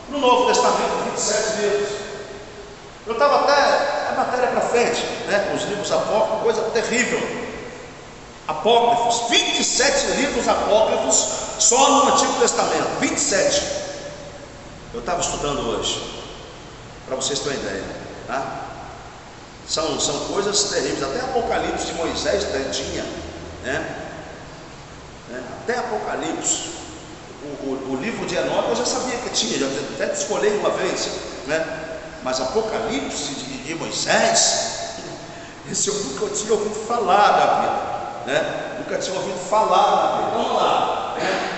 No Novo Testamento, 27 livros. Eu estava até a matéria para frente, né? Os livros apócrifos, coisa terrível. Apócrifos, 27 livros apócrifos só no Antigo Testamento, 27. Eu estava estudando hoje, para vocês terem ideia, tá? São coisas terríveis. Até Apocalipse de Moisés tinha, né? Até Apocalipse, o livro de Enoque eu já sabia que tinha, já até escolhi uma vez, né? Mas Apocalipse de Moisés, esse eu nunca tinha ouvido falar da vida, né? Nunca tinha ouvido falar da vida. Vamos lá, né?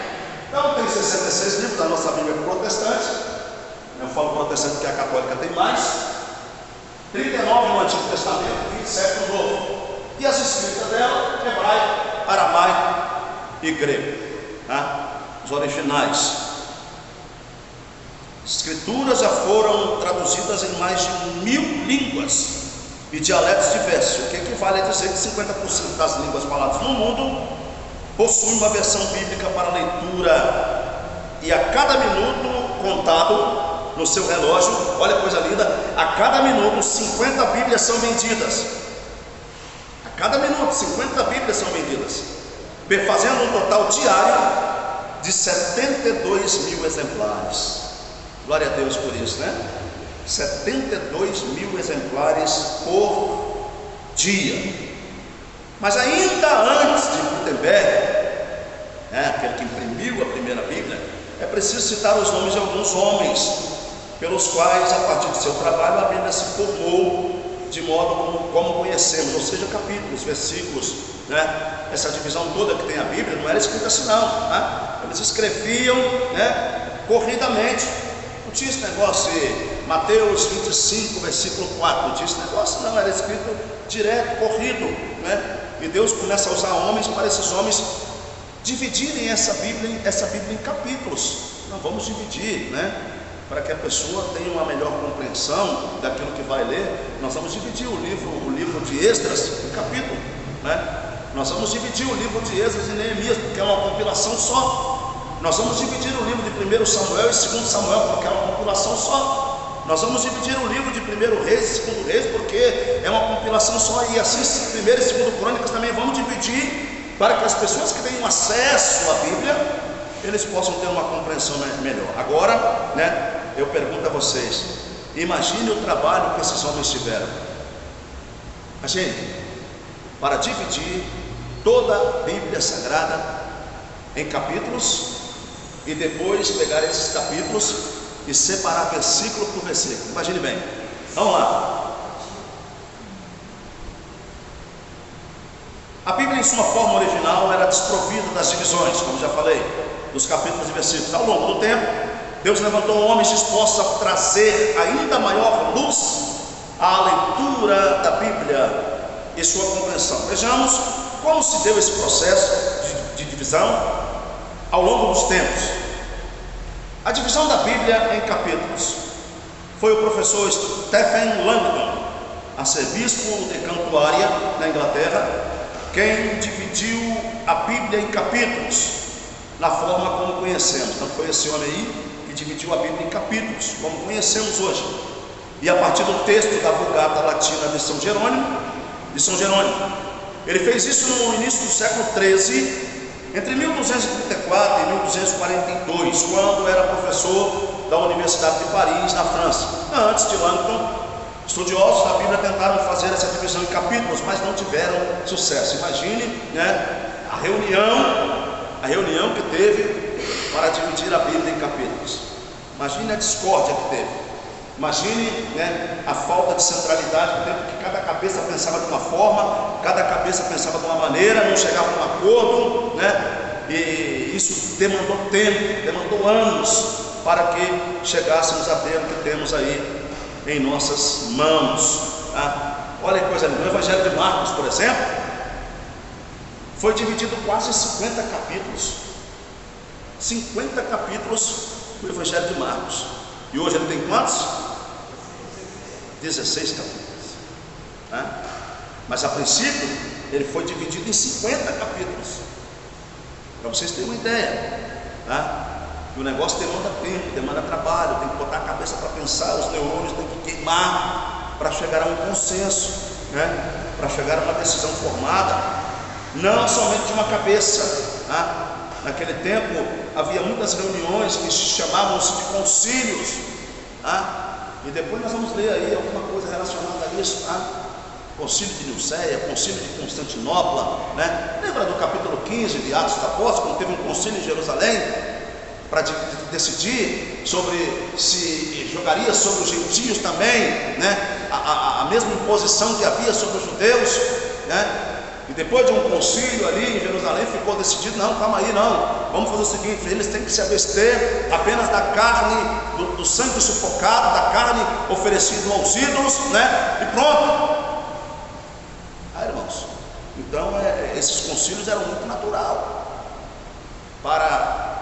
Então tem 66 livros da nossa Bíblia protestante. Eu falo protestante porque a católica tem mais. 39 no Antigo Testamento, 27 no Novo. E as escritas dela, hebraico, aramaico e grego, tá? Os originais. As escrituras já foram traduzidas em mais de 1000 línguas e dialetos diversos, o que equivale a dizer que 50% das línguas faladas no mundo possuem uma versão bíblica para leitura, e a cada minuto contado no seu relógio, olha que coisa linda, a cada minuto 50 Bíblias são vendidas. A cada minuto 50 Bíblias são vendidas, fazendo um total diário de 72.000 exemplares. Glória a Deus por isso, né? 72.000 exemplares por dia. Mas ainda antes de Gutenberg, aquele que imprimiu a primeira Bíblia, é preciso citar os nomes de alguns homens, pelos quais, a partir de seu trabalho, a Bíblia se formou de modo como conhecemos, ou seja, capítulos, versículos, né? Essa divisão toda que tem a Bíblia não era escrita assim não, né? Eles escreviam, né, corridamente. Não tinha esse negócio de Mateus 25, versículo 4, não tinha esse negócio não, era escrito direto, corrido, né? E Deus começa a usar homens para esses homens dividirem essa Bíblia em capítulos. Nós vamos dividir, né? Para que a pessoa tenha uma melhor compreensão daquilo que vai ler. Nós vamos dividir o livro de Esdras em capítulo, né? Nós vamos dividir o livro de Esdras e Neemias, porque é uma compilação só. Nós vamos dividir o livro de 1 Samuel e 2 Samuel, porque é uma compilação só. Nós vamos dividir o livro de 1 Reis e 2 Reis, porque é uma compilação só. E assim 1 e 2 Crônicas também vamos dividir, para que as pessoas que tenham acesso à Bíblia, eles possam ter uma compreensão melhor. Agora, né, eu pergunto a vocês, imagine o trabalho que esses homens tiveram. Imagine, para dividir toda a Bíblia Sagrada em capítulos, e depois pegar esses capítulos e separar versículo por versículo. Imagine bem, vamos lá. A Bíblia em sua forma original era desprovida das divisões, como já falei, dos capítulos e versículos. Ao longo do tempo, Deus levantou homens dispostos a trazer ainda maior luz à leitura da Bíblia e sua compreensão. Vejamos como se deu esse processo de divisão ao longo dos tempos. A divisão da Bíblia em capítulos foi o professor Stephen Langdon, arcebispo de Cantuária, na Inglaterra, quem dividiu a Bíblia em capítulos, na forma como conhecemos. Então foi esse homem aí que dividiu a Bíblia em capítulos, como conhecemos hoje. E a partir do texto da Vulgata Latina de São Jerônimo, ele fez isso no início do século XIII, entre 1234 e 1242, quando era professor da Universidade de Paris, na França. Antes de Langdon, estudiosos da Bíblia tentaram fazer essa divisão em capítulos, mas não tiveram sucesso. Imagine, né, a reunião que teve para dividir a Bíblia em capítulos. Imagine a discórdia que teve. Imagine, né, a falta de centralidade do tempo, que cada cabeça pensava de uma forma, cada cabeça pensava de uma maneira, não chegava a um acordo, né? E isso demandou tempo, demandou anos para que chegássemos a ter o que temos aí em nossas mãos, tá? Olha que coisa linda. O Evangelho de Marcos, por exemplo, foi dividido quase em 50 capítulos. 50 capítulos do Evangelho de Marcos. E hoje ele tem quantos? 16 capítulos, tá? Mas a princípio ele foi dividido em 50 capítulos, para vocês terem uma ideia, tá? E o negócio demanda tempo, demanda trabalho, tem que pensar, os neurônios têm que queimar para chegar a um consenso, né? Para chegar a uma decisão formada, não somente de uma cabeça, tá? Naquele tempo havia muitas reuniões que chamavam-se de concílios, tá? E depois nós vamos ler aí alguma coisa relacionada a isso, tá? Concílio de Niceia, concílio de Constantinopla, né? Lembra do capítulo 15 de Atos dos Apóstolos, quando teve um concílio em Jerusalém para decidir sobre se jogaria sobre os gentios também, né? A mesma imposição que havia sobre os judeus, né? E depois de um concílio ali em Jerusalém ficou decidido, não, calma aí, não, vamos fazer o seguinte, eles têm que se abster apenas da carne, do sangue sufocado, da carne oferecida aos ídolos, né? E pronto. Irmãos, então esses concílios eram muito natural para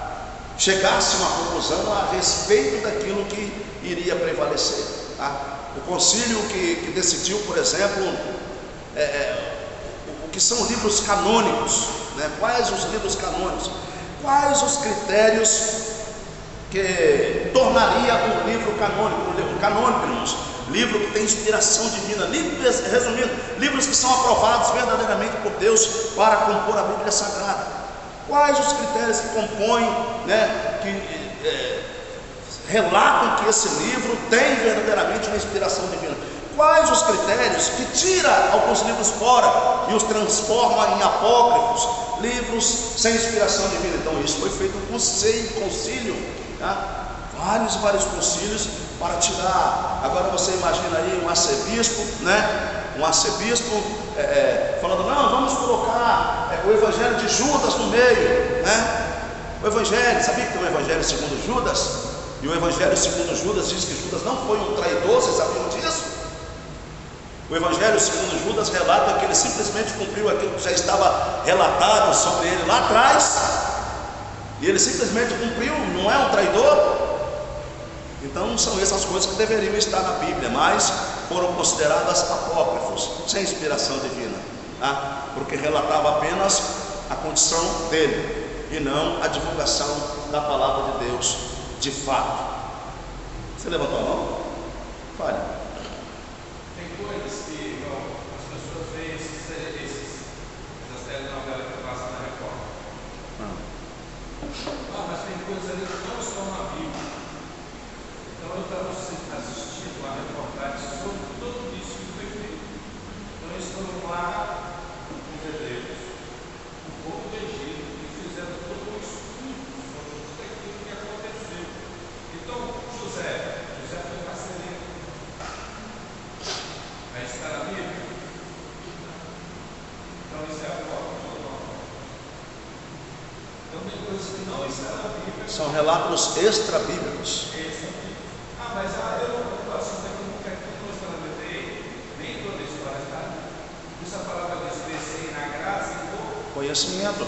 chegar-se a uma conclusão a respeito daquilo que iria prevalecer, tá? O concílio que decidiu, por exemplo, o que são livros canônicos, né? Quais os livros canônicos? Quais os critérios que tornaria um livro canônico? Um livro canônico, irmãos, livro que tem inspiração divina, resumindo, livros que são aprovados verdadeiramente por Deus para compor a Bíblia Sagrada. Quais os critérios que compõem, né, que relatam que esse livro tem verdadeiramente uma inspiração divina? Quais os critérios que tira alguns livros fora e os transforma em apócrifos, livros sem inspiração divina? Então isso foi feito um concílio, tá? Vários concílios para tirar. Agora você imagina aí um arcebispo, né? Um arcebispo falando, não, vamos colocar o evangelho de Judas no meio, né? O evangelho, sabia que tem um evangelho segundo Judas? E o evangelho segundo Judas diz que Judas não foi um traidor, vocês sabiam disso? O evangelho segundo Judas relata que ele simplesmente cumpriu aquilo que já estava relatado sobre ele lá atrás, e ele simplesmente cumpriu, não é um traidor. Então são essas coisas que deveriam estar na Bíblia, mas foram consideradas apócrifos, sem inspiração divina, tá? Porque relatava apenas a condição dele e não a divulgação da palavra de Deus de fato. Você levantou a mão? Fale. Tem coisas que as pessoas veem essas telenovelas que passam na Record. Mas tem coisas ali que não estão na Bíblia. Então eu estava assistindo uma reportagem sobre tudo isso que foi feito. Então eles foram lá com os hebreus, o povo do Egito, e fizeram todo um estudo sobre tudo aquilo que aconteceu. Então José foi carcereiro. Aí está na Bíblia. Então isso é apócrifo ou não? Então tem coisas que não estão na Bíblia. São relatos extra-bíblicos. Mas eu acho que não quer que nós falamos nem toda a história está. Isso a palavra diz crescer na graça e no conhecimento.